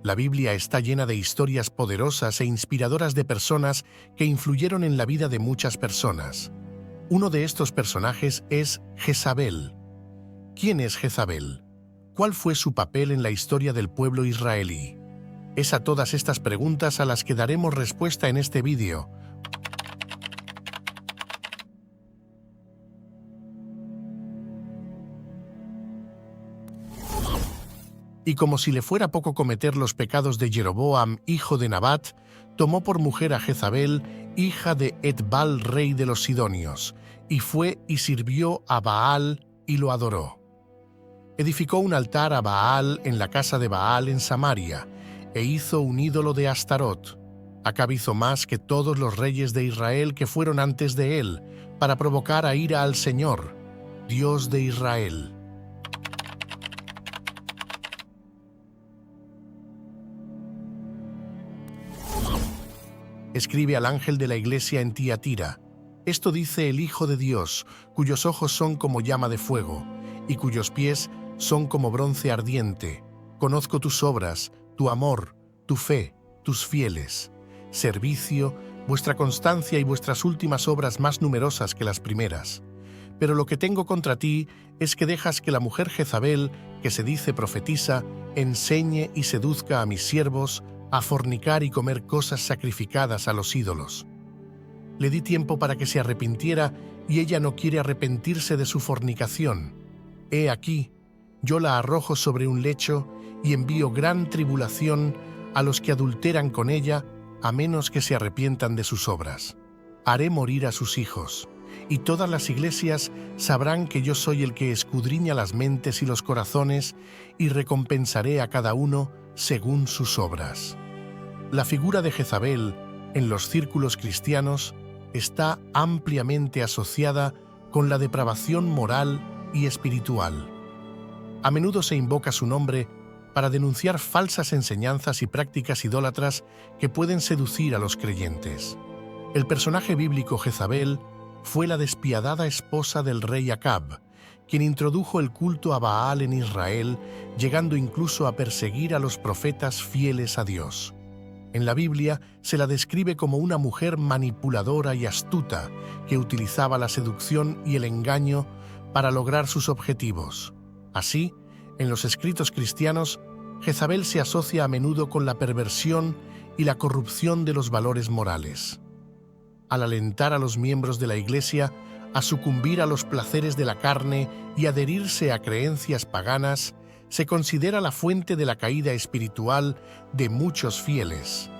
La Biblia está llena de historias poderosas e inspiradoras de personas que influyeron en la vida de muchas personas. Uno de estos personajes es Jezabel. ¿Quién es Jezabel? ¿Cuál fue su papel en la historia del pueblo israelí? Es a todas estas preguntas a las que daremos respuesta en este vídeo. Y como si le fuera poco cometer los pecados de Jeroboam, hijo de Nabat, tomó por mujer a Jezabel, hija de Etbal, rey de los Sidonios, y fue y sirvió a Baal y lo adoró. Edificó un altar a Baal en la casa de Baal en Samaria, e hizo un ídolo de Astarot. Acab hizo más que todos los reyes de Israel que fueron antes de él, para provocar a ira al Señor, Dios de Israel. Escribe al ángel de la iglesia en Tiatira: esto dice el Hijo de Dios, cuyos ojos son como llama de fuego, y cuyos pies son como bronce ardiente. Conozco tus obras, tu amor, tu fe, tus fieles servicio, vuestra constancia y vuestras últimas obras más numerosas que las primeras. Pero lo que tengo contra ti es que dejas que la mujer Jezabel, que se dice profetisa, enseñe y seduzca a mis siervos a fornicar y comer cosas sacrificadas a los ídolos. Le di tiempo para que se arrepintiera y ella no quiere arrepentirse de su fornicación. He aquí, yo la arrojo sobre un lecho y envío gran tribulación a los que adulteran con ella, a menos que se arrepientan de sus obras. Haré morir a sus hijos, y todas las iglesias sabrán que yo soy el que escudriña las mentes y los corazones, y recompensaré a cada uno según sus obras. La figura de Jezabel en los círculos cristianos está ampliamente asociada con la depravación moral y espiritual. A menudo se invoca su nombre para denunciar falsas enseñanzas y prácticas idólatras que pueden seducir a los creyentes. El personaje bíblico Jezabel fue la despiadada esposa del rey Acab, quien introdujo el culto a Baal en Israel, llegando incluso a perseguir a los profetas fieles a Dios. En la Biblia se la describe como una mujer manipuladora y astuta que utilizaba la seducción y el engaño para lograr sus objetivos. Así, en los escritos cristianos, Jezabel se asocia a menudo con la perversión y la corrupción de los valores morales. Al alentar a los miembros de la Iglesia a sucumbir a los placeres de la carne y adherirse a creencias paganas, se considera la fuente de la caída espiritual de muchos fieles.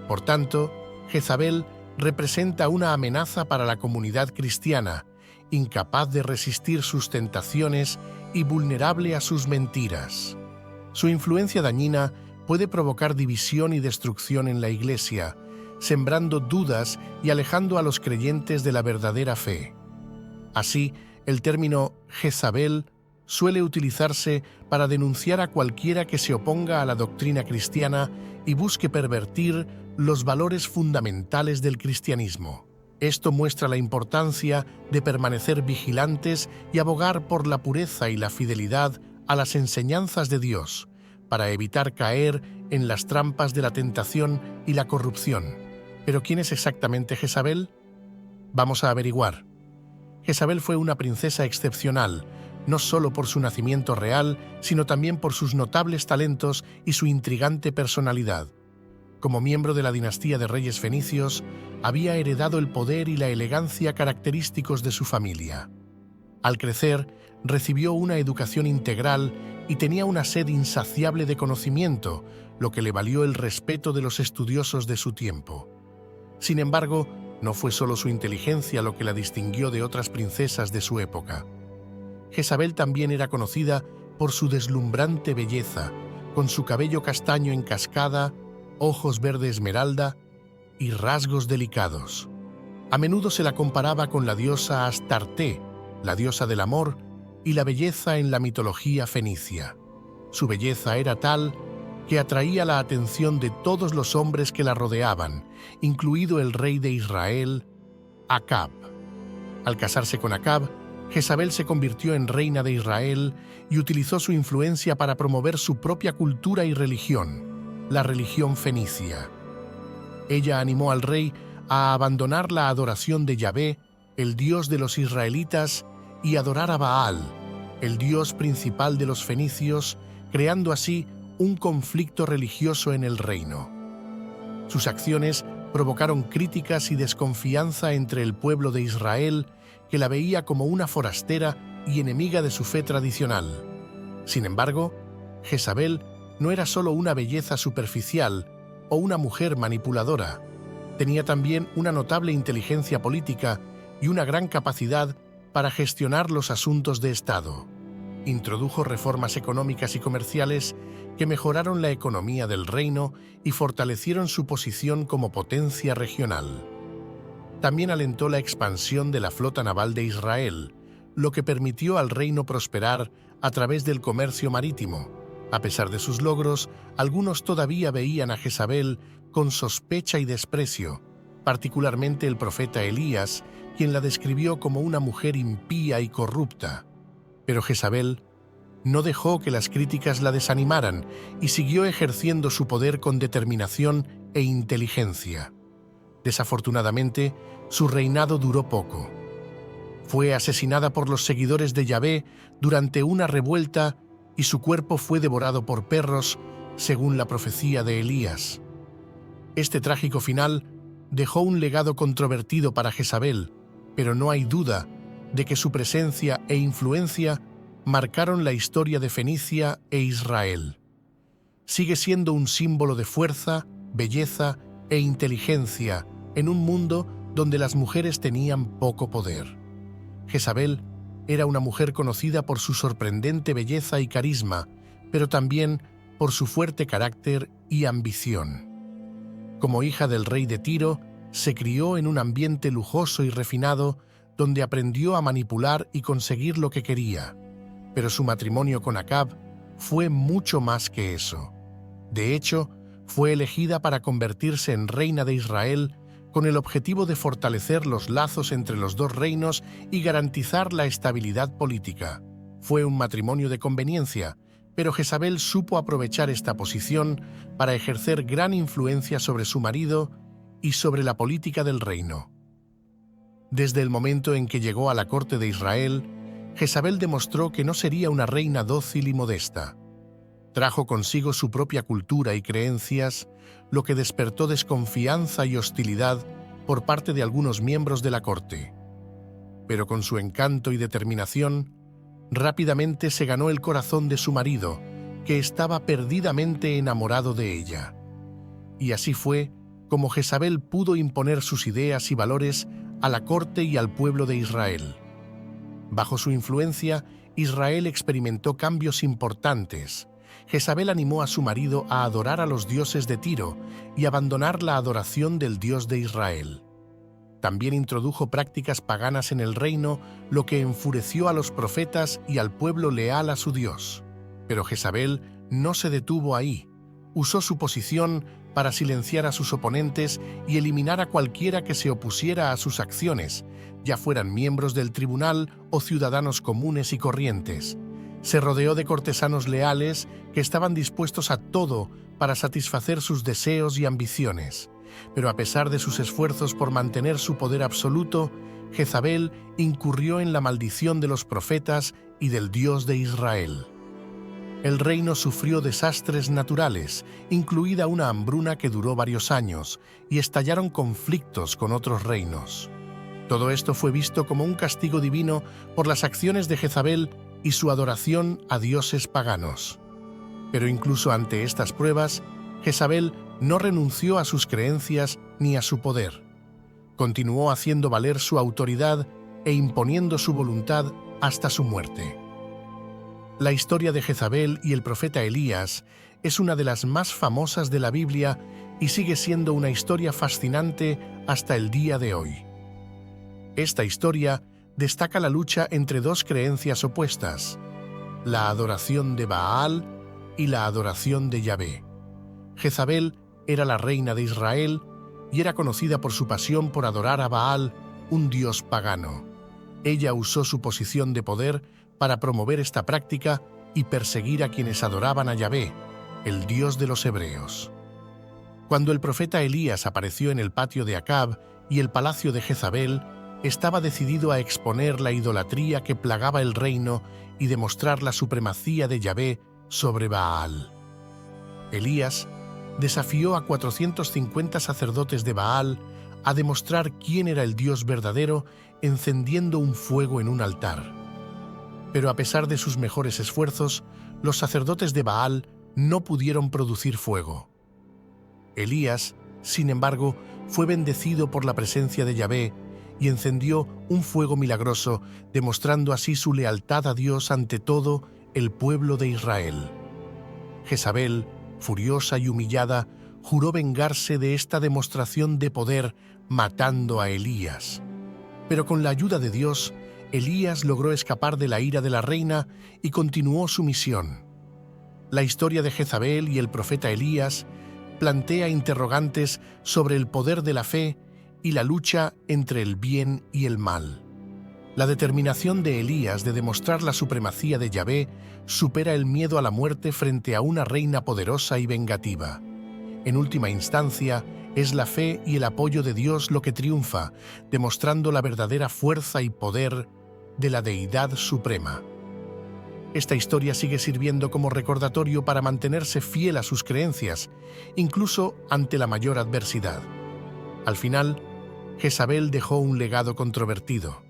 Por tanto, Jezabel representa una amenaza para la comunidad cristiana, incapaz de resistir sus tentaciones y vulnerable a sus mentiras. Su influencia dañina puede provocar división y destrucción en la Iglesia, sembrando dudas y alejando a los creyentes de la verdadera fe. Así, el término Jezabel suele utilizarse para denunciar a cualquiera que se oponga a la doctrina cristiana y busque pervertir los valores fundamentales del cristianismo. Esto muestra la importancia de permanecer vigilantes y abogar por la pureza y la fidelidad a las enseñanzas de Dios, para evitar caer en las trampas de la tentación y la corrupción. ¿Pero quién es exactamente Jezabel? Vamos a averiguar. Jezabel fue una princesa excepcional, no solo por su nacimiento real, sino también por sus notables talentos y su intrigante personalidad. Como miembro de la dinastía de reyes fenicios, había heredado el poder y la elegancia característicos de su familia. Al crecer, recibió una educación integral y tenía una sed insaciable de conocimiento, lo que le valió el respeto de los estudiosos de su tiempo. Sin embargo, no fue solo su inteligencia lo que la distinguió de otras princesas de su época. Jezabel también era conocida por su deslumbrante belleza, con su cabello castaño en cascada, ojos verde esmeralda y rasgos delicados. A menudo se la comparaba con la diosa Astarte, la diosa del amor y la belleza en la mitología fenicia. Su belleza era tal que atraía la atención de todos los hombres que la rodeaban, incluido el rey de Israel, Acab. Al casarse con Acab, Jezabel se convirtió en reina de Israel y utilizó su influencia para promover su propia cultura y religión. la religión fenicia. Ella animó al rey a abandonar la adoración de Yahvé, el dios de los israelitas, y adorar a Baal, el dios principal de los fenicios, creando así un conflicto religioso en el reino. Sus acciones provocaron críticas y desconfianza entre el pueblo de Israel, que la veía como una forastera y enemiga de su fe tradicional. Sin embargo, Jezabel no era solo una belleza superficial o una mujer manipuladora. Tenía también una notable inteligencia política y una gran capacidad para gestionar los asuntos de Estado. Introdujo reformas económicas y comerciales que mejoraron la economía del reino y fortalecieron su posición como potencia regional. También alentó la expansión de la flota naval de Israel, lo que permitió al reino prosperar a través del comercio marítimo. A pesar de sus logros, algunos todavía veían a Jezabel con sospecha y desprecio, particularmente el profeta Elías, quien la describió como una mujer impía y corrupta. Pero Jezabel no dejó que las críticas la desanimaran y siguió ejerciendo su poder con determinación e inteligencia. Desafortunadamente, su reinado duró poco. Fue asesinada por los seguidores de Yahvé durante una revuelta y su cuerpo fue devorado por perros, según la profecía de Elías. Este trágico final dejó un legado controvertido para Jezabel, pero no hay duda de que su presencia e influencia marcaron la historia de Fenicia e Israel. Sigue siendo un símbolo de fuerza, belleza e inteligencia en un mundo donde las mujeres tenían poco poder. Jezabel era una mujer conocida por su sorprendente belleza y carisma, pero también por su fuerte carácter y ambición. Como hija del rey de Tiro, se crió en un ambiente lujoso y refinado donde aprendió a manipular y conseguir lo que quería. Pero su matrimonio con Acab fue mucho más que eso. De hecho, fue elegida para convertirse en reina de Israel con el objetivo de fortalecer los lazos entre los dos reinos y garantizar la estabilidad política. Fue un matrimonio de conveniencia, pero Jezabel supo aprovechar esta posición para ejercer gran influencia sobre su marido y sobre la política del reino. Desde el momento en que llegó a la corte de Israel, Jezabel demostró que no sería una reina dócil y modesta. Trajo consigo su propia cultura y creencias, lo que despertó desconfianza y hostilidad por parte de algunos miembros de la corte. Pero con su encanto y determinación, rápidamente se ganó el corazón de su marido, que estaba perdidamente enamorado de ella. Y así fue como Jezabel pudo imponer sus ideas y valores a la corte y al pueblo de Israel. Bajo su influencia, Israel experimentó cambios importantes. Jezabel animó a su marido a adorar a los dioses de Tiro y abandonar la adoración del Dios de Israel. También introdujo prácticas paganas en el reino, lo que enfureció a los profetas y al pueblo leal a su Dios. Pero Jezabel no se detuvo ahí. Usó su posición para silenciar a sus oponentes y eliminar a cualquiera que se opusiera a sus acciones, ya fueran miembros del tribunal o ciudadanos comunes y corrientes. Se rodeó de cortesanos leales que estaban dispuestos a todo para satisfacer sus deseos y ambiciones. Pero a pesar de sus esfuerzos por mantener su poder absoluto, Jezabel incurrió en la maldición de los profetas y del Dios de Israel. El reino sufrió desastres naturales, incluida una hambruna que duró varios años, y estallaron conflictos con otros reinos. Todo esto fue visto como un castigo divino por las acciones de Jezabel y su adoración a dioses paganos. Pero incluso ante estas pruebas, Jezabel no renunció a sus creencias ni a su poder. Continuó haciendo valer su autoridad e imponiendo su voluntad hasta su muerte. La historia de Jezabel y el profeta Elías es una de las más famosas de la Biblia y sigue siendo una historia fascinante hasta el día de hoy. Esta historia destaca la lucha entre dos creencias opuestas, la adoración de Baal y la adoración de Yahvé. Jezabel era la reina de Israel y era conocida por su pasión por adorar a Baal, un dios pagano. Ella usó su posición de poder para promover esta práctica y perseguir a quienes adoraban a Yahvé, el Dios de los hebreos. Cuando el profeta Elías apareció en el patio de Acab y el palacio de Jezabel, estaba decidido a exponer la idolatría que plagaba el reino y demostrar la supremacía de Yahvé sobre Baal. Elías desafió a 450 sacerdotes de Baal a demostrar quién era el Dios verdadero encendiendo un fuego en un altar. Pero a pesar de sus mejores esfuerzos, los sacerdotes de Baal no pudieron producir fuego. Elías, sin embargo, fue bendecido por la presencia de Yahvé y encendió un fuego milagroso, demostrando así su lealtad a Dios ante todo el pueblo de Israel. Jezabel, furiosa y humillada, juró vengarse de esta demostración de poder matando a Elías. Pero con la ayuda de Dios, Elías logró escapar de la ira de la reina y continuó su misión. La historia de Jezabel y el profeta Elías plantea interrogantes sobre el poder de la fe y la lucha entre el bien y el mal. La determinación de Elías de demostrar la supremacía de Yahvé supera el miedo a la muerte frente a una reina poderosa y vengativa. En última instancia, es la fe y el apoyo de Dios lo que triunfa, demostrando la verdadera fuerza y poder de la deidad suprema. Esta historia sigue sirviendo como recordatorio para mantenerse fiel a sus creencias, incluso ante la mayor adversidad. Al final, Jezabel dejó un legado controvertido.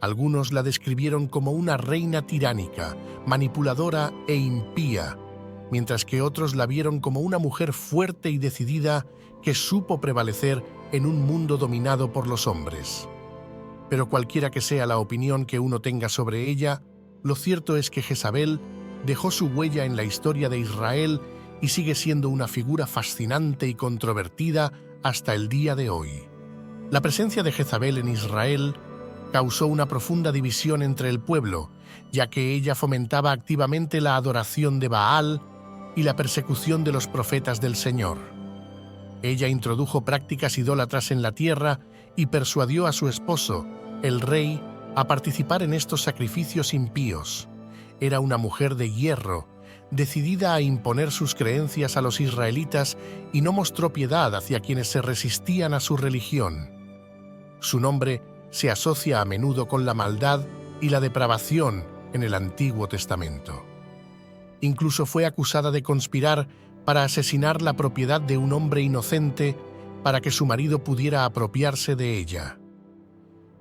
Algunos la describieron como una reina tiránica, manipuladora e impía, mientras que otros la vieron como una mujer fuerte y decidida que supo prevalecer en un mundo dominado por los hombres. Pero cualquiera que sea la opinión que uno tenga sobre ella, lo cierto es que Jezabel dejó su huella en la historia de Israel y sigue siendo una figura fascinante y controvertida hasta el día de hoy. La presencia de Jezabel en Israel causó una profunda división entre el pueblo, ya que ella fomentaba activamente la adoración de Baal y la persecución de los profetas del Señor. Ella introdujo prácticas idólatras en la tierra y persuadió a su esposo, el rey, a participar en estos sacrificios impíos. Era una mujer de hierro, decidida a imponer sus creencias a los israelitas y no mostró piedad hacia quienes se resistían a su religión. Su nombre se asocia a menudo con la maldad y la depravación en el Antiguo Testamento. Incluso fue acusada de conspirar para asesinar la propiedad de un hombre inocente para que su marido pudiera apropiarse de ella.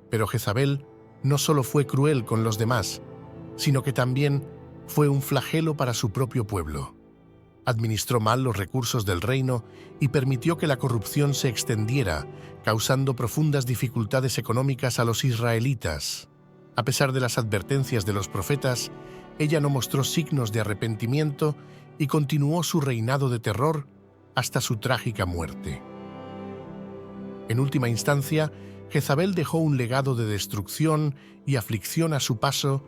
Pero Jezabel no solo fue cruel con los demás, sino que también fue un flagelo para su propio pueblo. Administró mal los recursos del reino y permitió que la corrupción se extendiera, causando profundas dificultades económicas a los israelitas. A pesar de las advertencias de los profetas, ella no mostró signos de arrepentimiento y continuó su reinado de terror hasta su trágica muerte. En última instancia, Jezabel dejó un legado de destrucción y aflicción a su paso,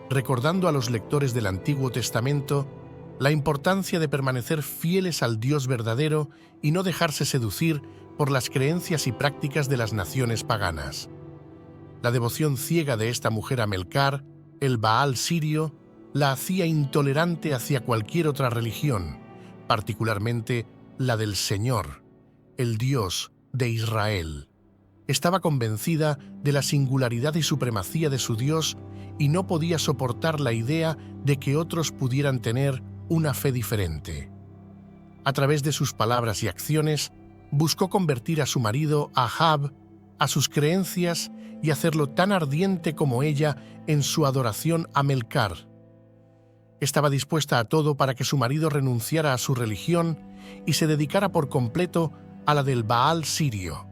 recordando a los lectores del Antiguo Testamento la importancia de permanecer fieles al Dios verdadero y no dejarse seducir por las creencias y prácticas de las naciones paganas. La devoción ciega de esta mujer a Melcar, el Baal sirio, la hacía intolerante hacia cualquier otra religión, particularmente la del Señor, el Dios de Israel. Estaba convencida de la singularidad y supremacía de su Dios y no podía soportar la idea de que otros pudieran tener una fe diferente. A través de sus palabras y acciones, buscó convertir a su marido, Ahab, a sus creencias y hacerlo tan ardiente como ella en su adoración a Melcar. Estaba dispuesta a todo para que su marido renunciara a su religión y se dedicara por completo a la del Baal sirio.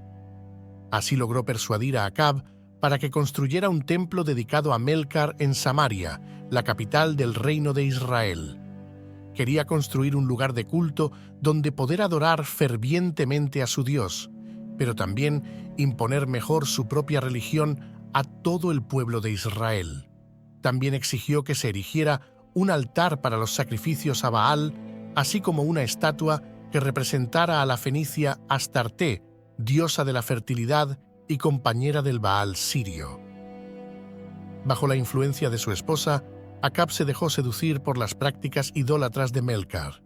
Así logró persuadir a Acab para que construyera un templo dedicado a Melcar en Samaria, la capital del reino de Israel. Quería construir un lugar de culto donde poder adorar fervientemente a su Dios, pero también imponer mejor su propia religión a todo el pueblo de Israel. También exigió que se erigiera un altar para los sacrificios a Baal, así como una estatua que representara a la fenicia Astarte, diosa de la fertilidad y compañera del Baal sirio. Bajo la influencia de su esposa, Acab se dejó seducir por las prácticas idólatras de Melcar.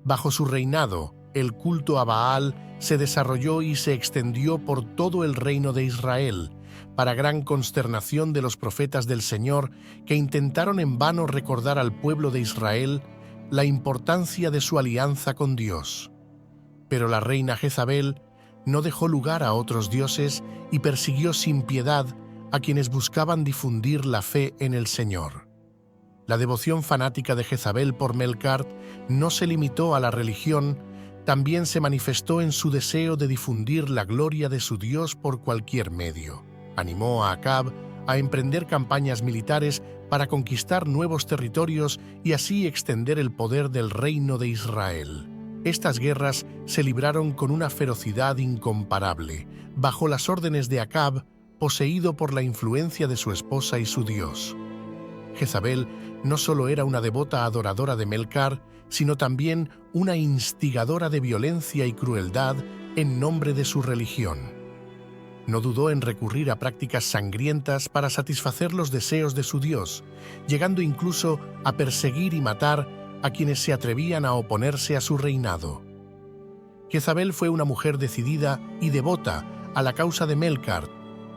Bajo su reinado, el culto a Baal se desarrolló y se extendió por todo el reino de Israel, para gran consternación de los profetas del Señor, que intentaron en vano recordar al pueblo de Israel la importancia de su alianza con Dios. Pero la reina Jezabel no dejó lugar a otros dioses y persiguió sin piedad a quienes buscaban difundir la fe en el Señor. La devoción fanática de Jezabel por Melkart no se limitó a la religión, también se manifestó en su deseo de difundir la gloria de su Dios por cualquier medio. Animó a Acab a emprender campañas militares para conquistar nuevos territorios y así extender el poder del reino de Israel. Estas guerras se libraron con una ferocidad incomparable, bajo las órdenes de Acab, poseído por la influencia de su esposa y su Dios. Jezabel no solo era una devota adoradora de Melkart, sino también una instigadora de violencia y crueldad en nombre de su religión. No dudó en recurrir a prácticas sangrientas para satisfacer los deseos de su Dios, llegando incluso a perseguir y matar a quienes se atrevían a oponerse a su reinado. Jezabel fue una mujer decidida y devota a la causa de Melkart,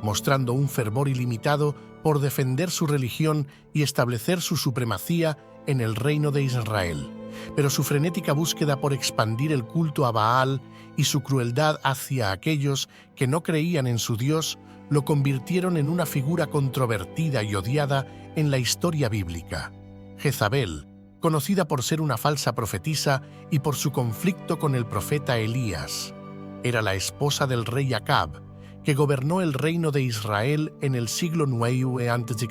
mostrando un fervor ilimitado por defender su religión y establecer su supremacía en el reino de Israel. Pero su frenética búsqueda por expandir el culto a Baal y su crueldad hacia aquellos que no creían en su Dios lo convirtieron en una figura controvertida y odiada en la historia bíblica. Jezabel, conocida por ser una falsa profetisa y por su conflicto con el profeta Elías, era la esposa del rey Acab, que gobernó el reino de Israel en el siglo IX a.C.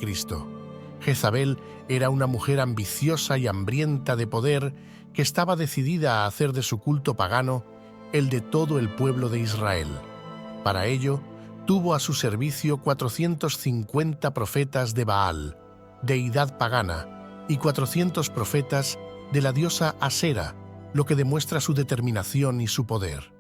Jezabel era una mujer ambiciosa y hambrienta de poder que estaba decidida a hacer de su culto pagano el de todo el pueblo de Israel. Para ello, tuvo a su servicio 450 profetas de Baal, deidad pagana, y 400 profetas de la diosa Asera, lo que demuestra su determinación y su poder.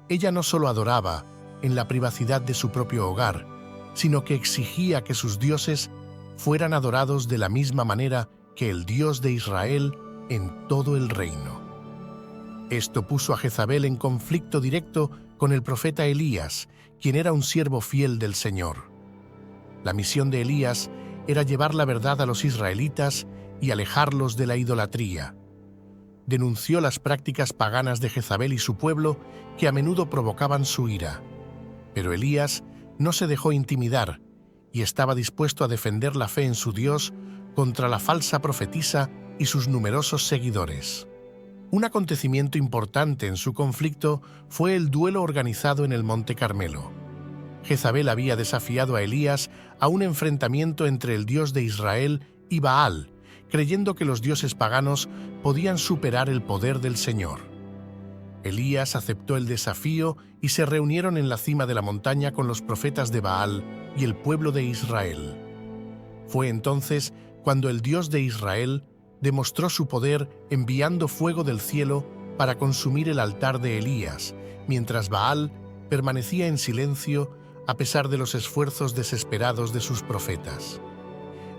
Ella no solo adoraba en la privacidad de su propio hogar, sino que exigía que sus dioses fueran adorados de la misma manera que el Dios de Israel en todo el reino. Esto puso a Jezabel en conflicto directo con el profeta Elías, quien era un siervo fiel del Señor. La misión de Elías era llevar la verdad a los israelitas y alejarlos de la idolatría. Denunció las prácticas paganas de Jezabel y su pueblo, que a menudo provocaban su ira. Pero Elías no se dejó intimidar y estaba dispuesto a defender la fe en su Dios contra la falsa profetisa y sus numerosos seguidores. Un acontecimiento importante en su conflicto fue el duelo organizado en el Monte Carmelo. Jezabel había desafiado a Elías a un enfrentamiento entre el Dios de Israel y Baal, creyendo que los dioses paganos podían superar el poder del Señor. Elías aceptó el desafío y se reunieron en la cima de la montaña con los profetas de Baal y el pueblo de Israel. Fue entonces cuando el Dios de Israel demostró su poder enviando fuego del cielo para consumir el altar de Elías, mientras Baal permanecía en silencio a pesar de los esfuerzos desesperados de sus profetas.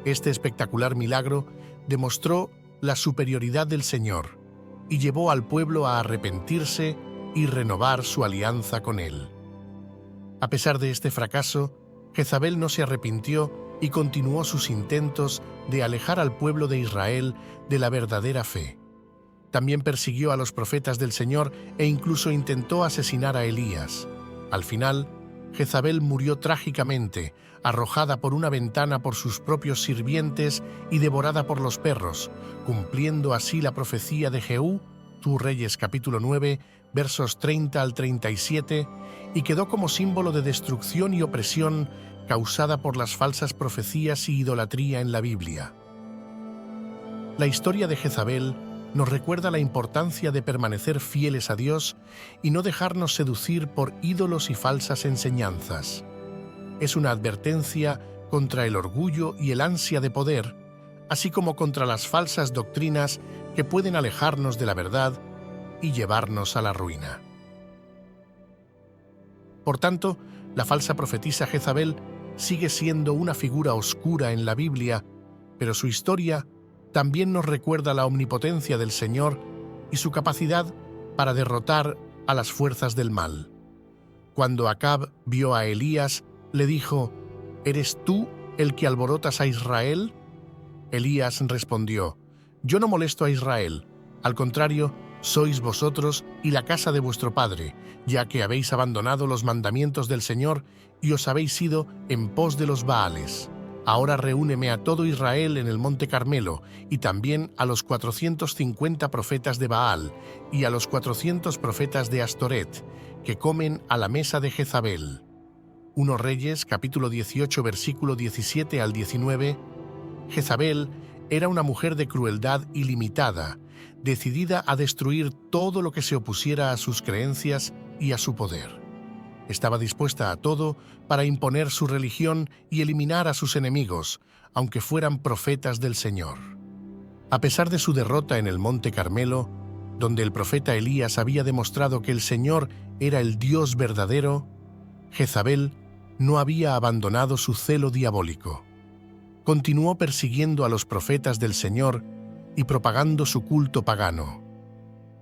Este espectacular milagro demostró la superioridad del Señor y llevó al pueblo a arrepentirse y renovar su alianza con él. A pesar de este fracaso, Jezabel no se arrepintió y continuó sus intentos de alejar al pueblo de Israel de la verdadera fe. También persiguió a los profetas del Señor e incluso intentó asesinar a Elías. Al final, Jezabel murió trágicamente, arrojada por una ventana por sus propios sirvientes y devorada por los perros, cumpliendo así la profecía de Jehú, tu Reyes capítulo 9, versos 30 al 37, y quedó como símbolo de destrucción y opresión causada por las falsas profecías y idolatría en la Biblia. La historia de Jezabel nos recuerda la importancia de permanecer fieles a Dios y no dejarnos seducir por ídolos y falsas enseñanzas. Es una advertencia contra el orgullo y el ansia de poder, así como contra las falsas doctrinas que pueden alejarnos de la verdad y llevarnos a la ruina. Por tanto, la falsa profetisa Jezabel sigue siendo una figura oscura en la Biblia, pero su historia también nos recuerda la omnipotencia del Señor y su capacidad para derrotar a las fuerzas del mal. Cuando Acab vio a Elías, le dijo: ¿Eres tú el que alborotas a Israel? Elías respondió: Yo no molesto a Israel, al contrario, sois vosotros y la casa de vuestro padre, ya que habéis abandonado los mandamientos del Señor y os habéis ido en pos de los Baales. Ahora reúneme a todo Israel en el monte Carmelo, y también a los 450 profetas de Baal, y a los 400 profetas de Astoret, que comen a la mesa de Jezabel. 1 Reyes, capítulo 18, versículo 17 al 19. Jezabel era una mujer de crueldad ilimitada, decidida a destruir todo lo que se opusiera a sus creencias y a su poder. Estaba dispuesta a todo para imponer su religión y eliminar a sus enemigos, aunque fueran profetas del Señor. A pesar de su derrota en el monte Carmelo, donde el profeta Elías había demostrado que el Señor era el Dios verdadero, Jezabel no había abandonado su celo diabólico. Continuó persiguiendo a los profetas del Señor y propagando su culto pagano.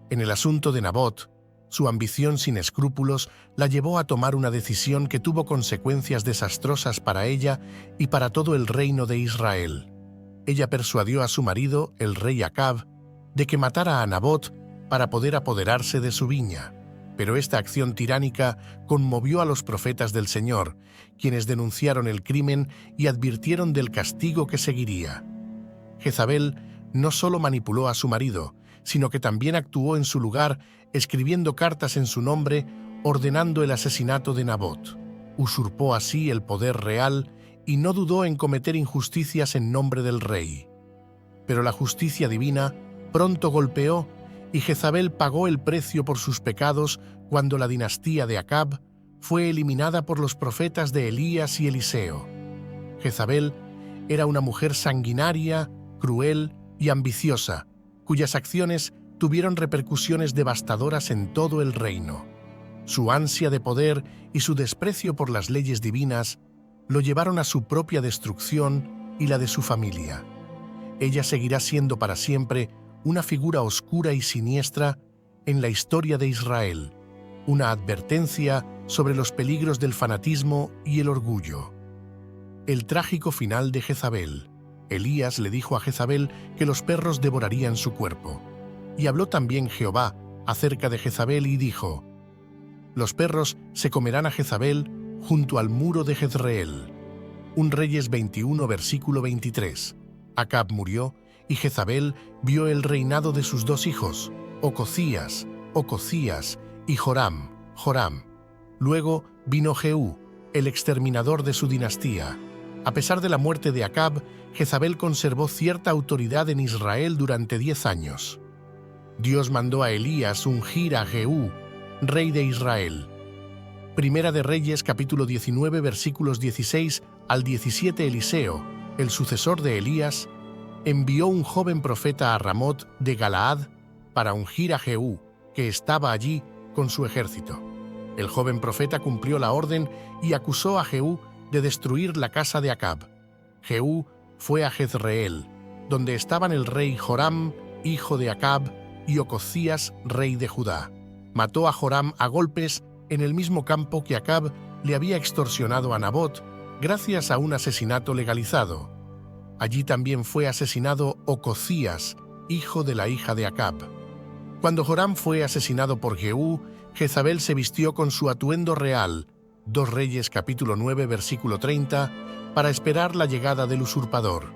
En el asunto de Nabot, su ambición sin escrúpulos la llevó a tomar una decisión que tuvo consecuencias desastrosas para ella y para todo el reino de Israel. Ella persuadió a su marido, el rey Acab, de que matara a Nabot para poder apoderarse de su viña. Pero esta acción tiránica conmovió a los profetas del Señor, quienes denunciaron el crimen y advirtieron del castigo que seguiría. Jezabel no solo manipuló a su marido, sino que también actuó en su lugar, escribiendo cartas en su nombre, ordenando el asesinato de Nabot. Usurpó así el poder real y no dudó en cometer injusticias en nombre del rey. Pero la justicia divina pronto golpeó y Jezabel pagó el precio por sus pecados cuando la dinastía de Acab fue eliminada por los profetas de Elías y Eliseo. Jezabel era una mujer sanguinaria, cruel y ambiciosa, cuyas acciones tuvieron repercusiones devastadoras en todo el reino. Su ansia de poder y su desprecio por las leyes divinas lo llevaron a su propia destrucción y la de su familia. Ella seguirá siendo para siempre una figura oscura y siniestra en la historia de Israel, una advertencia sobre los peligros del fanatismo y el orgullo. El trágico final de Jezabel. Elías le dijo a Jezabel que los perros devorarían su cuerpo. Y habló también Jehová acerca de Jezabel y dijo: Los perros se comerán a Jezabel junto al muro de Jezreel. 1 Reyes 21, versículo 23. Acab murió y Jezabel vio el reinado de sus dos hijos, Ocozías y Joram. Luego vino Jehú, el exterminador de su dinastía. A pesar de la muerte de Acab, Jezabel conservó cierta autoridad en Israel durante 10 años. Dios mandó a Elías ungir a Jehú, rey de Israel. Primera de Reyes, capítulo 19, versículos 16 al 17. Eliseo, el sucesor de Elías, envió un joven profeta a Ramot de Galaad para ungir a Jehú, que estaba allí con su ejército. El joven profeta cumplió la orden y acusó a Jehú de destruir la casa de Acab. Jehú fue a Jezreel, donde estaban el rey Joram, hijo de Acab, y Ocozías, rey de Judá. Mató a Joram a golpes en el mismo campo que Acab le había extorsionado a Nabot, gracias a un asesinato legalizado. Allí también fue asesinado Ocozías, hijo de la hija de Acab. Cuando Joram fue asesinado por Jehú, Jezabel se vistió con su atuendo real, 2 Reyes capítulo 9, versículo 30, para esperar la llegada del usurpador.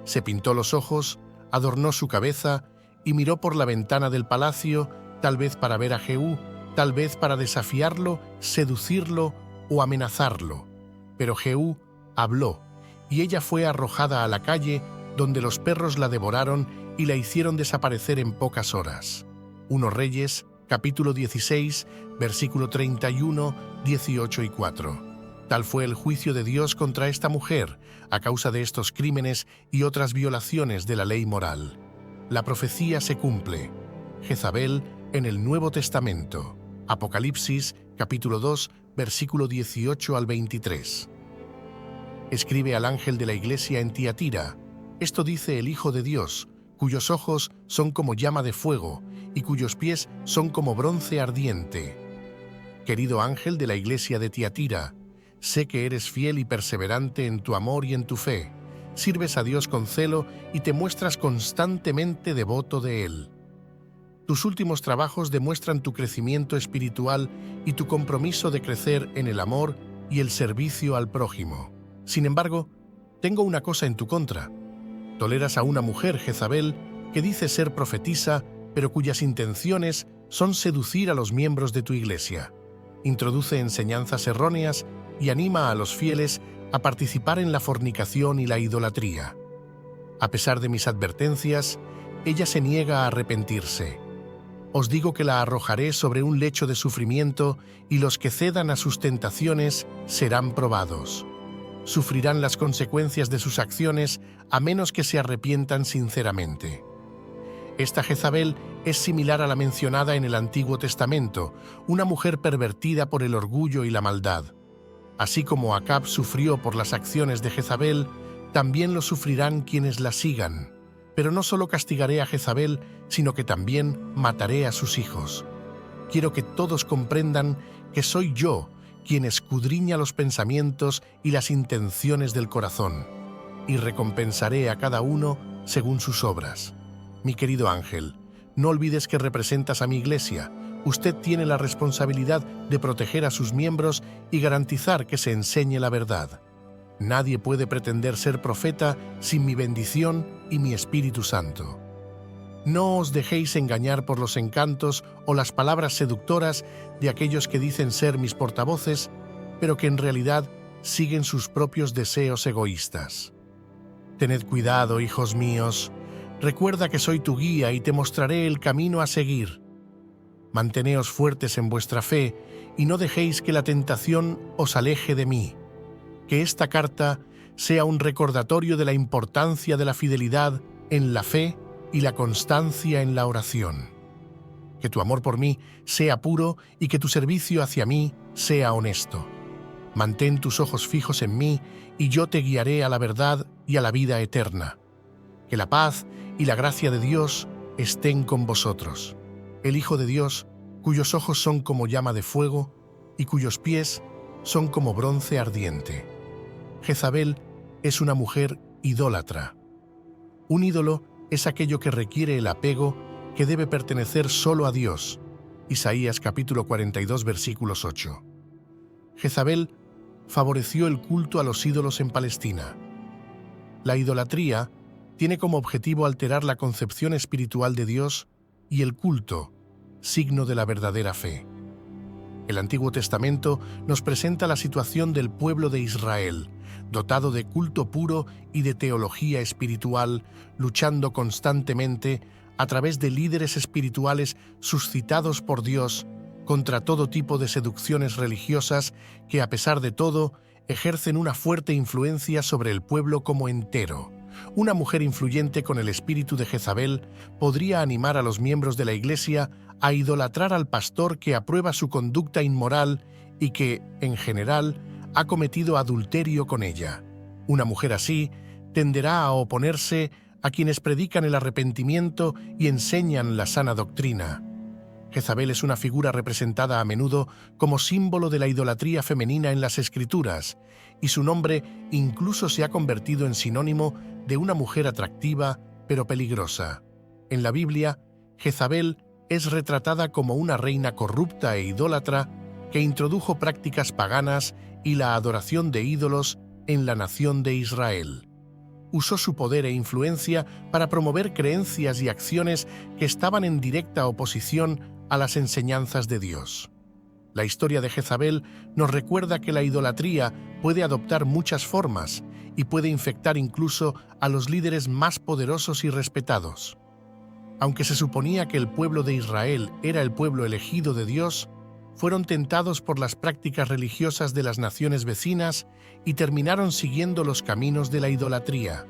Se pintó los ojos, adornó su cabeza y miró por la ventana del palacio, tal vez para ver a Jehú, tal vez para desafiarlo, seducirlo o amenazarlo. Pero Jehú habló, y ella fue arrojada a la calle, donde los perros la devoraron y la hicieron desaparecer en pocas horas. 1 Reyes, capítulo 16, versículo 31, 18 y 4. Tal fue el juicio de Dios contra esta mujer, a causa de estos crímenes y otras violaciones de la ley moral. La profecía se cumple. Jezabel en el Nuevo Testamento. Apocalipsis, capítulo 2, versículo 18 al 23. Escribe al ángel de la iglesia en Tiatira: Esto dice el Hijo de Dios, cuyos ojos son como llama de fuego, y cuyos pies son como bronce ardiente. Querido ángel de la iglesia de Tiatira, sé que eres fiel y perseverante en tu amor y en tu fe. Sirves a Dios con celo y te muestras constantemente devoto de Él. Tus últimos trabajos demuestran tu crecimiento espiritual y tu compromiso de crecer en el amor y el servicio al prójimo. Sin embargo, tengo una cosa en tu contra. Toleras a una mujer, Jezabel, que dice ser profetisa, pero cuyas intenciones son seducir a los miembros de tu iglesia. Introduce enseñanzas erróneas y anima a los fieles a participar en la fornicación y la idolatría. A pesar de mis advertencias, ella se niega a arrepentirse. Os digo que la arrojaré sobre un lecho de sufrimiento y los que cedan a sus tentaciones serán probados. Sufrirán las consecuencias de sus acciones a menos que se arrepientan sinceramente. Esta Jezabel es similar a la mencionada en el Antiguo Testamento, una mujer pervertida por el orgullo y la maldad. Así como Acab sufrió por las acciones de Jezabel, también lo sufrirán quienes la sigan. Pero no solo castigaré a Jezabel, sino que también mataré a sus hijos. Quiero que todos comprendan que soy yo quien escudriña los pensamientos y las intenciones del corazón, y recompensaré a cada uno según sus obras. Mi querido ángel, no olvides que representas a mi iglesia. Usted tiene la responsabilidad de proteger a sus miembros y garantizar que se enseñe la verdad. Nadie puede pretender ser profeta sin mi bendición y mi Espíritu Santo. No os dejéis engañar por los encantos o las palabras seductoras de aquellos que dicen ser mis portavoces, pero que en realidad siguen sus propios deseos egoístas. Tened cuidado, hijos míos. Recuerda que soy tu guía y te mostraré el camino a seguir. Manteneos fuertes en vuestra fe y no dejéis que la tentación os aleje de mí. Que esta carta sea un recordatorio de la importancia de la fidelidad en la fe y la constancia en la oración. Que tu amor por mí sea puro y que tu servicio hacia mí sea honesto. Mantén tus ojos fijos en mí y yo te guiaré a la verdad y a la vida eterna. Que la paz y la gracia de Dios estén con vosotros. El Hijo de Dios, cuyos ojos son como llama de fuego y cuyos pies son como bronce ardiente. Jezabel es una mujer idólatra. Un ídolo es aquello que requiere el apego que debe pertenecer solo a Dios. Isaías capítulo 42, versículos 8. Jezabel favoreció el culto a los ídolos en Palestina. La idolatría tiene como objetivo alterar la concepción espiritual de Dios y el culto, signo de la verdadera fe. El Antiguo Testamento nos presenta la situación del pueblo de Israel, dotado de culto puro y de teología espiritual, luchando constantemente a través de líderes espirituales suscitados por Dios contra todo tipo de seducciones religiosas que, a pesar de todo, ejercen una fuerte influencia sobre el pueblo como entero. Una mujer influyente con el espíritu de Jezabel podría animar a los miembros de la Iglesia a idolatrar al pastor que aprueba su conducta inmoral y que, en general, ha cometido adulterio con ella. Una mujer así tenderá a oponerse a quienes predican el arrepentimiento y enseñan la sana doctrina. Jezabel es una figura representada a menudo como símbolo de la idolatría femenina en las Escrituras, y su nombre incluso se ha convertido en sinónimo de una mujer atractiva pero peligrosa. En la Biblia, Jezabel es retratada como una reina corrupta e idólatra que introdujo prácticas paganas y la adoración de ídolos en la nación de Israel. Usó su poder e influencia para promover creencias y acciones que estaban en directa oposición a las enseñanzas de Dios. La historia de Jezabel nos recuerda que la idolatría puede adoptar muchas formas y puede infectar incluso a los líderes más poderosos y respetados. Aunque se suponía que el pueblo de Israel era el pueblo elegido de Dios, fueron tentados por las prácticas religiosas de las naciones vecinas y terminaron siguiendo los caminos de la idolatría.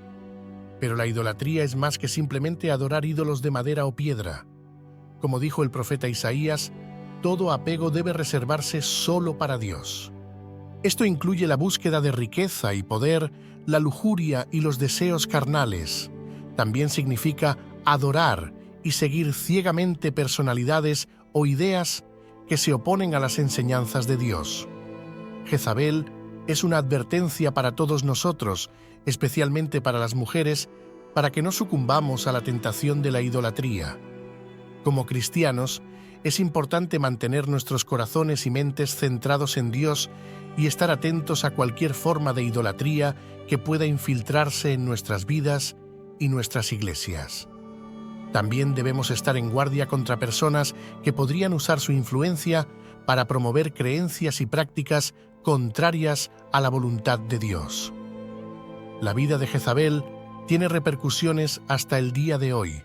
Pero la idolatría es más que simplemente adorar ídolos de madera o piedra. Como dijo el profeta Isaías, todo apego debe reservarse solo para Dios. Esto incluye la búsqueda de riqueza y poder, la lujuria y los deseos carnales. También significa adorar y seguir ciegamente personalidades o ideas que se oponen a las enseñanzas de Dios. Jezabel es una advertencia para todos nosotros, especialmente para las mujeres, para que no sucumbamos a la tentación de la idolatría. Como cristianos, es importante mantener nuestros corazones y mentes centrados en Dios y estar atentos a cualquier forma de idolatría que pueda infiltrarse en nuestras vidas y nuestras iglesias. También debemos estar en guardia contra personas que podrían usar su influencia para promover creencias y prácticas contrarias a la voluntad de Dios. La vida de Jezabel tiene repercusiones hasta el día de hoy,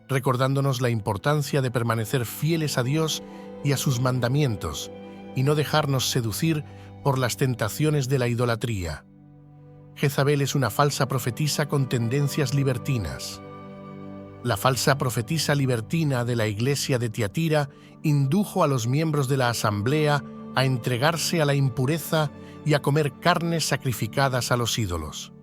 recordándonos la importancia de permanecer fieles a Dios y a sus mandamientos, y no dejarnos seducir por las tentaciones de la idolatría. Jezabel es una falsa profetisa con tendencias libertinas. La falsa profetisa libertina de la iglesia de Tiatira indujo a los miembros de la asamblea a entregarse a la impureza y a comer carnes sacrificadas a los ídolos.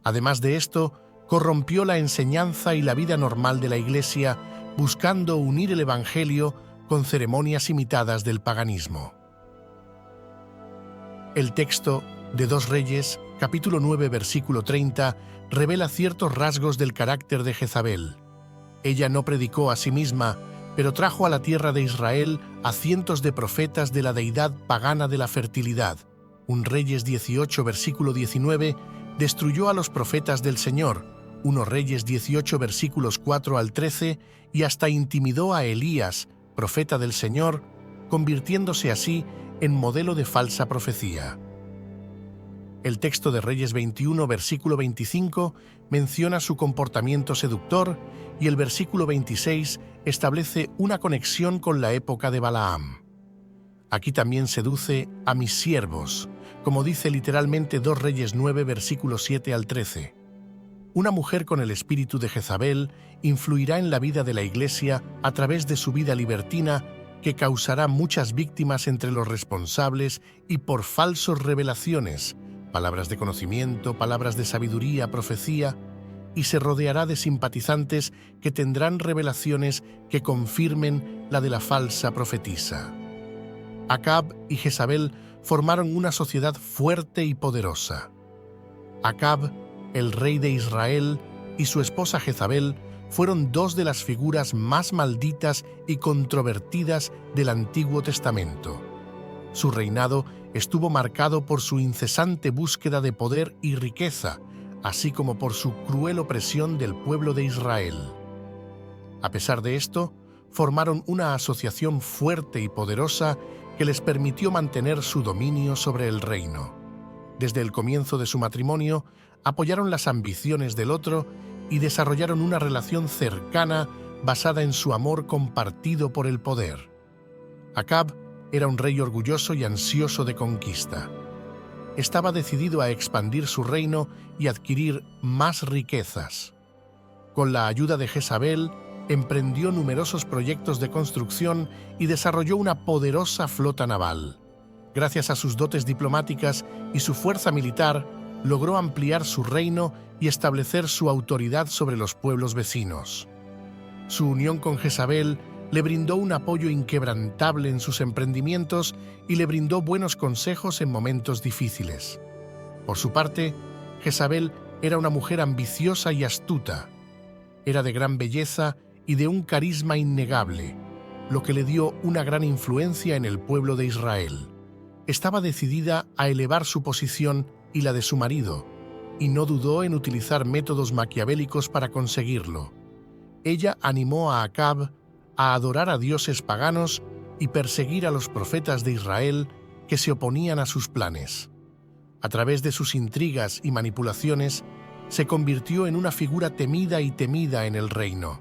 Además de esto, corrompió la enseñanza y la vida normal de la iglesia, buscando unir el evangelio con ceremonias imitadas del paganismo. El texto de 2 Reyes, capítulo 9, versículo 30, revela ciertos rasgos del carácter de Jezabel. Ella no predicó a sí misma, pero trajo a la tierra de Israel a cientos de profetas de la deidad pagana de la fertilidad. 1 Reyes 18, versículo 19, destruyó a los profetas del Señor. 1 Reyes 18, versículos 4 al 13, y hasta intimidó a Elías, profeta del Señor, convirtiéndose así en modelo de falsa profecía. El texto de Reyes 21, versículo 25, menciona su comportamiento seductor y el versículo 26 establece una conexión con la época de Balaam. Aquí también seduce a mis siervos, como dice literalmente 2 Reyes 9, versículos 7 al 13. Una mujer con el espíritu de Jezabel influirá en la vida de la Iglesia a través de su vida libertina, que causará muchas víctimas entre los responsables y por falsas revelaciones, palabras de conocimiento, palabras de sabiduría, profecía, y se rodeará de simpatizantes que tendrán revelaciones que confirmen la de la falsa profetisa. Acab y Jezabel formaron una sociedad fuerte y poderosa. Acab, el rey de Israel, y su esposa Jezabel fueron dos de las figuras más malditas y controvertidas del Antiguo Testamento. Su reinado estuvo marcado por su incesante búsqueda de poder y riqueza, así como por su cruel opresión del pueblo de Israel. A pesar de esto, formaron una asociación fuerte y poderosa que les permitió mantener su dominio sobre el reino. Desde el comienzo de su matrimonio, apoyaron las ambiciones del otro y desarrollaron una relación cercana basada en su amor compartido por el poder. Acab era un rey orgulloso y ansioso de conquista. Estaba decidido a expandir su reino y adquirir más riquezas. Con la ayuda de Jezabel, emprendió numerosos proyectos de construcción y desarrolló una poderosa flota naval. Gracias a sus dotes diplomáticas y su fuerza militar, logró ampliar su reino y establecer su autoridad sobre los pueblos vecinos. Su unión con Jezabel le brindó un apoyo inquebrantable en sus emprendimientos y le brindó buenos consejos en momentos difíciles. Por su parte, Jezabel era una mujer ambiciosa y astuta. Era de gran belleza y de un carisma innegable, lo que le dio una gran influencia en el pueblo de Israel. Estaba decidida a elevar su posición y la de su marido, y no dudó en utilizar métodos maquiavélicos para conseguirlo. Ella animó a Acab a adorar a dioses paganos y perseguir a los profetas de Israel que se oponían a sus planes. A través de sus intrigas y manipulaciones, se convirtió en una figura temida en el reino.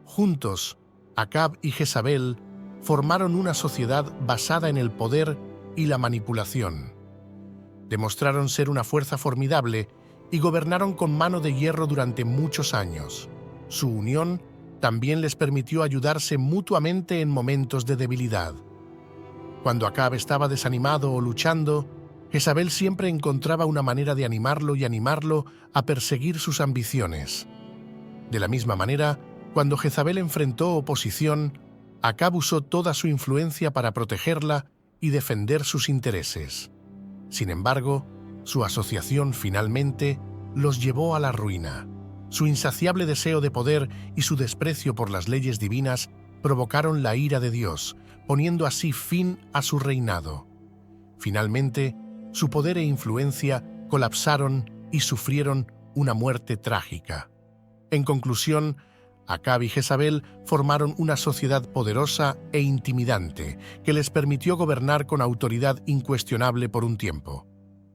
Juntos, Acab y Jezabel formaron una sociedad basada en el poder y la manipulación. Demostraron ser una fuerza formidable y gobernaron con mano de hierro durante muchos años. Su unión también les permitió ayudarse mutuamente en momentos de debilidad. Cuando Acab estaba desanimado o luchando, Jezabel siempre encontraba una manera de animarlo a perseguir sus ambiciones. De la misma manera, Cuando Jezabel enfrentó oposición, Acab usó toda su influencia para protegerla y defender sus intereses. Sin embargo, su asociación finalmente los llevó a la ruina. Su insaciable deseo de poder y su desprecio por las leyes divinas provocaron la ira de Dios, poniendo así fin a su reinado. Finalmente, su poder e influencia colapsaron y sufrieron una muerte trágica. En conclusión, Acab y Jezabel formaron una sociedad poderosa e intimidante que les permitió gobernar con autoridad incuestionable por un tiempo.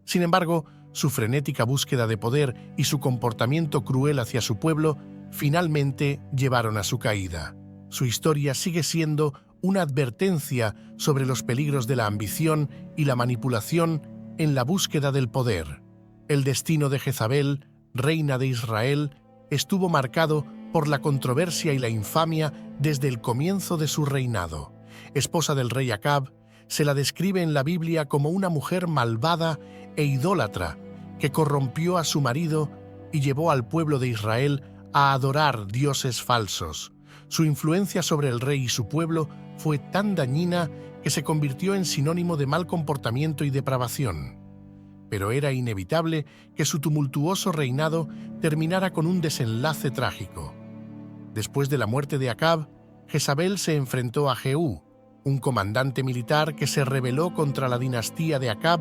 Sin embargo, su frenética búsqueda de poder y su comportamiento cruel hacia su pueblo finalmente llevaron a su caída. Su historia sigue siendo una advertencia sobre los peligros de la ambición y la manipulación en la búsqueda del poder. El destino de Jezabel, reina de Israel, estuvo marcado por la controversia y la infamia desde el comienzo de su reinado. Esposa del rey Acab, se la describe en la Biblia como una mujer malvada e idólatra que corrompió a su marido y llevó al pueblo de Israel a adorar dioses falsos. Su influencia sobre el rey y su pueblo fue tan dañina que se convirtió en sinónimo de mal comportamiento y depravación. Pero era inevitable que su tumultuoso reinado terminara con un desenlace trágico. Después de la muerte de Acab, Jezabel se enfrentó a Jehú, un comandante militar que se rebeló contra la dinastía de Acab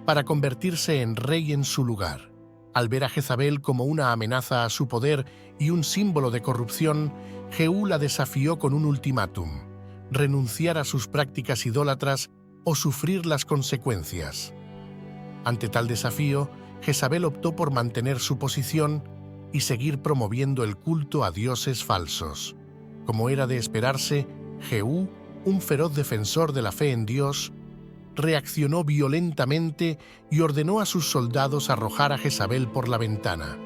para convertirse en rey en su lugar. Al ver a Jezabel como una amenaza a su poder y un símbolo de corrupción, Jehú la desafió con un ultimátum: renunciar a sus prácticas idólatras o sufrir las consecuencias. Ante tal desafío, Jezabel optó por mantener su posición y seguir promoviendo el culto a dioses falsos. Como era de esperarse, Jehú, un feroz defensor de la fe en Dios, reaccionó violentamente y ordenó a sus soldados arrojar a Jezabel por la ventana.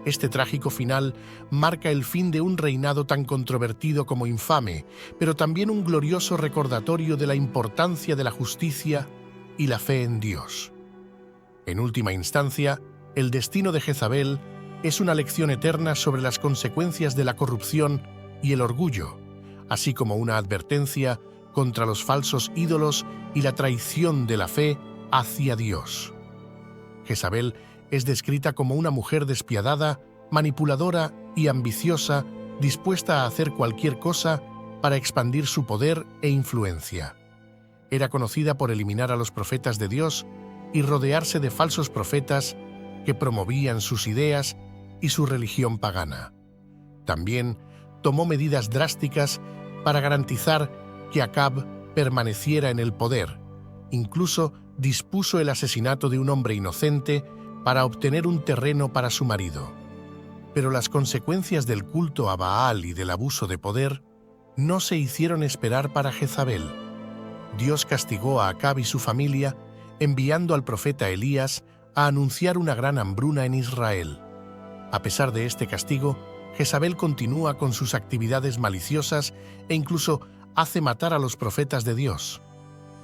Este trágico final marca el fin de un reinado tan controvertido como infame, pero también un glorioso recordatorio de la importancia de la justicia y la fe en Dios. En última instancia, el destino de Jezabel es una lección eterna sobre las consecuencias de la corrupción y el orgullo, así como una advertencia contra los falsos ídolos y la traición de la fe hacia Dios. Jezabel es descrita como una mujer despiadada, manipuladora y ambiciosa, dispuesta a hacer cualquier cosa para expandir su poder e influencia. Era conocida por eliminar a los profetas de Dios y rodearse de falsos profetas que promovían sus ideas y su religión pagana. También tomó medidas drásticas para garantizar que Acab permaneciera en el poder. Incluso dispuso el asesinato de un hombre inocente para obtener un terreno para su marido. Pero las consecuencias del culto a Baal y del abuso de poder no se hicieron esperar para Jezabel. Dios castigó a Acab y su familia enviando al profeta Elías a anunciar una gran hambruna en Israel. A pesar de este castigo, Jezabel continúa con sus actividades maliciosas e incluso hace matar a los profetas de Dios.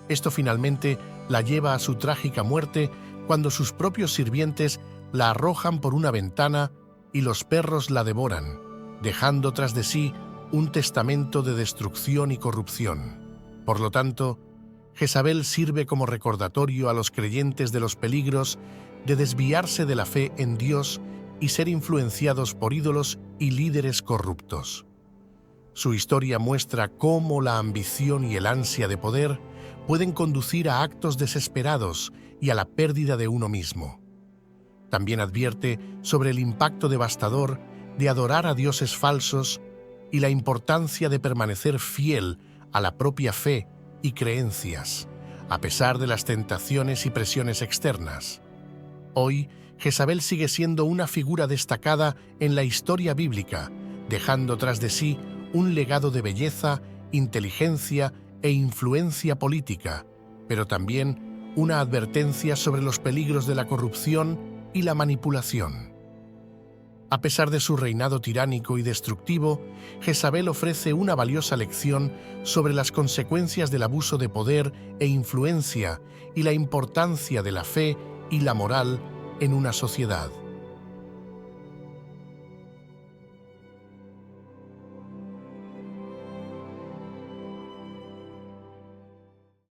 Esto finalmente la lleva a su trágica muerte cuando sus propios sirvientes la arrojan por una ventana y los perros la devoran, dejando tras de sí un testamento de destrucción y corrupción. Por lo tanto, Jezabel sirve como recordatorio a los creyentes de los peligros de desviarse de la fe en Dios y ser influenciados por ídolos y líderes corruptos. Su historia muestra cómo la ambición y el ansia de poder pueden conducir a actos desesperados y a la pérdida de uno mismo. También advierte sobre el impacto devastador de adorar a dioses falsos y la importancia de permanecer fiel a la propia fe y creencias, a pesar de las tentaciones y presiones externas. Hoy, Jezabel sigue siendo una figura destacada en la historia bíblica, dejando tras de sí un legado de belleza, inteligencia e influencia política, pero también una advertencia sobre los peligros de la corrupción y la manipulación. A pesar de su reinado tiránico y destructivo, Jezabel ofrece una valiosa lección sobre las consecuencias del abuso de poder e influencia y la importancia de la fe y la moral en una sociedad.